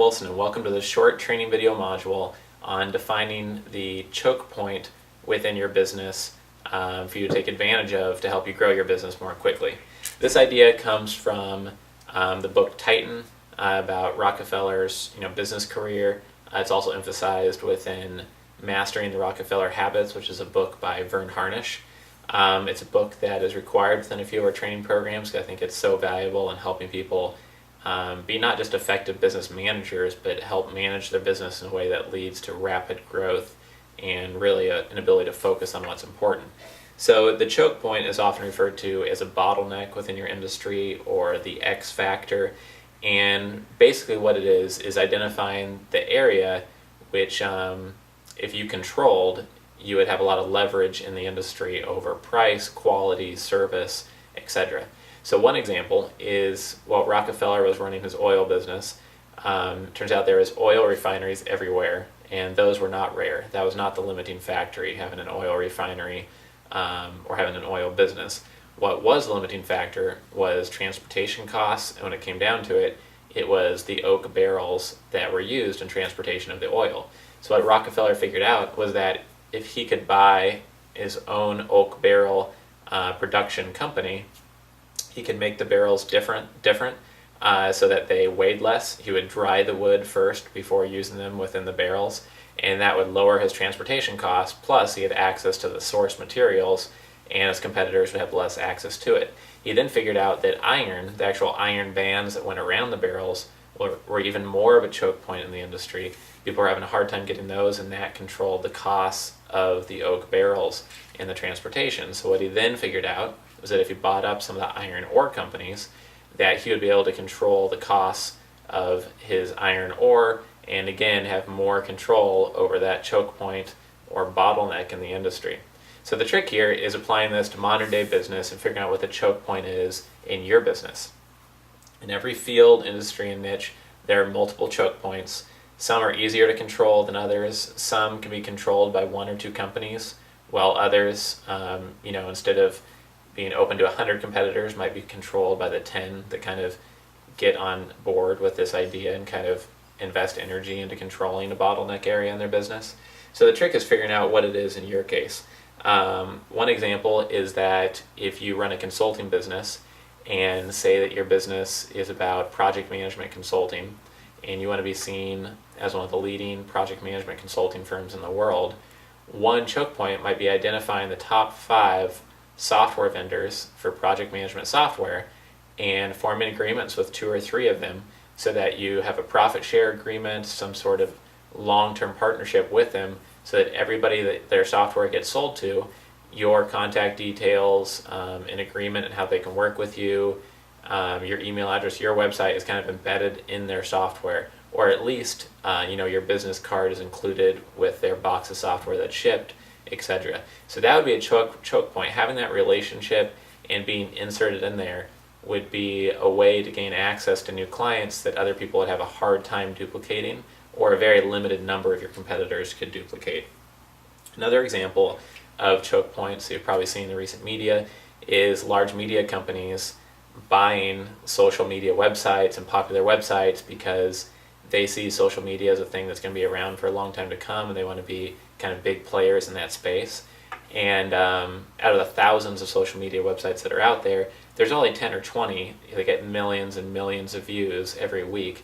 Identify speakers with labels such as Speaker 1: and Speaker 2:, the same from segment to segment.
Speaker 1: Wilson, and welcome to this short training video module on defining the choke point within your business for you to take advantage of to help you grow your business more quickly. This idea comes from the book Titan about Rockefeller's business career. It's also emphasized within Mastering the Rockefeller Habits, which is a book by Verne Harnish. It's a book that is required within a few of our training programs because I think it's so valuable in helping people be not just effective business managers, but help manage their business in a way that leads to rapid growth and really an ability to focus on what's important. So the choke point is often referred to as a bottleneck within your industry or the X factor. And basically what it is identifying the area which if you controlled, you would have a lot of leverage in the industry over price, quality, service, etc. So one example is, while Rockefeller was running his oil business, turns out there was oil refineries everywhere, and those were not rare. That was not the limiting factor, having an oil refinery or having an oil business. What was the limiting factor was transportation costs, and when it came down to it, it was the oak barrels that were used in transportation of the oil. So what Rockefeller figured out was that if he could buy his own oak barrel production company, he could make the barrels different so that they weighed less. He would dry the wood first before using them within the barrels, and that would lower his transportation costs, plus he had access to the source materials, and his competitors would have less access to it. He then figured out that iron, the actual iron bands that went around the barrels, were even more of a choke point in the industry. People were having a hard time getting those, and that controlled the costs of the oak barrels and the transportation. So what he then figured out was that if he bought up some of the iron ore companies, that he would be able to control the costs of his iron ore and again have more control over that choke point or bottleneck in the industry. So the trick here is applying this to modern day business and figuring out what the choke point is in your business. In every field, industry, and niche, there are multiple choke points. Some are easier to control than others. Some can be controlled by one or two companies, while others, instead of being open to 100 competitors, might be controlled by the 10 that kind of get on board with this idea and kind of invest energy into controlling a bottleneck area in their business. So the trick is figuring out what it is in your case. One example is that if you run a consulting business and say that your business is about project management consulting and you want to be seen as one of the leading project management consulting firms in the world, one choke point might be identifying the top 5 software vendors for project management software and forming agreements with 2 or 3 of them so that you have a profit share agreement, some sort of long-term partnership with them, so that everybody that their software gets sold to, your contact details, an agreement and how they can work with you, your email address, your website is kind of embedded in their software, or at least your business card is included with their box of software that's shipped, etc. So that would be a choke point. Having that relationship and being inserted in there would be a way to gain access to new clients that other people would have a hard time duplicating, or a very limited number of your competitors could duplicate. Another example of choke points that you've probably seen in the recent media is large media companies buying social media websites and popular websites because they see social media as a thing that's going to be around for a long time to come, and they want to be kind of big players in that space. And out of the thousands of social media websites that are out there, there's only 10 or 20 that get millions and millions of views every week.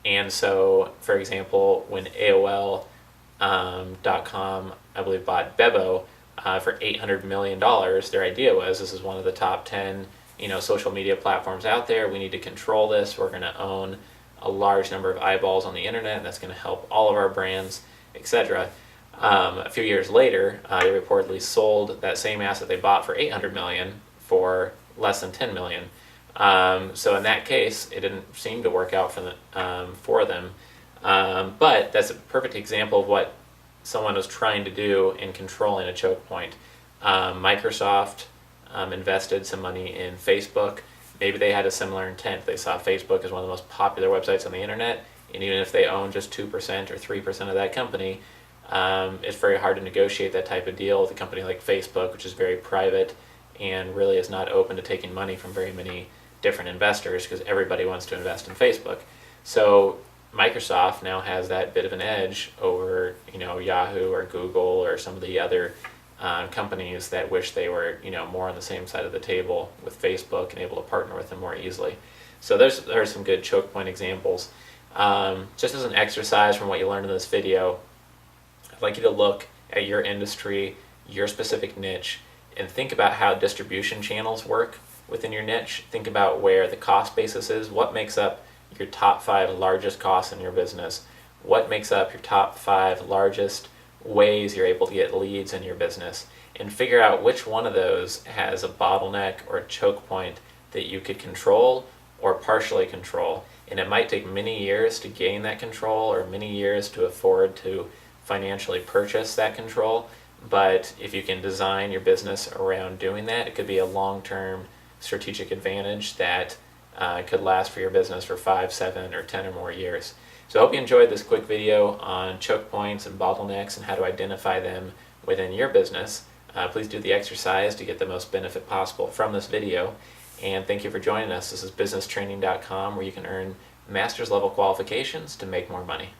Speaker 1: And so, for example, when AOL.com, I believe, bought Bebo for $800 million, their idea was, this is one of the top 10 social media platforms out there. We need to control this. We're going to own a large number of eyeballs on the internet, and that's going to help all of our brands, etc. A few years later, they reportedly sold that same asset they bought for $800 million for less than $10 million. So in that case, it didn't seem to work out for them. But that's a perfect example of what someone was trying to do in controlling a choke point. Microsoft invested some money in Facebook. Maybe they had a similar intent. They saw Facebook as one of the most popular websites on the internet, and even if they own just 2% or 3% of that company, it's very hard to negotiate that type of deal with a company like Facebook, which is very private and really is not open to taking money from very many different investors because everybody wants to invest in Facebook. So Microsoft now has that bit of an edge over, Yahoo or Google or some of the other companies that wish they were, more on the same side of the table with Facebook and able to partner with them more easily. So there are some good choke point examples. Just as an exercise from what you learned in this video, I'd like you to look at your industry, your specific niche, and think about how distribution channels work within your niche. Think about where the cost basis is, what makes up your top 5 largest costs in your business, what makes up your top 5 largest ways you're able to get leads in your business, and figure out which one of those has a bottleneck or a choke point that you could control or partially control. And it might take many years to gain that control or many years to afford to financially purchase that control, but if you can design your business around doing that, it could be a long-term strategic advantage that could last for your business for 5, 7, or 10 or more years. So I hope you enjoyed this quick video on choke points and bottlenecks and how to identify them within your business. Please do the exercise to get the most benefit possible from this video. And thank you for joining us. This is businesstraining.com, where you can earn master's level qualifications to make more money.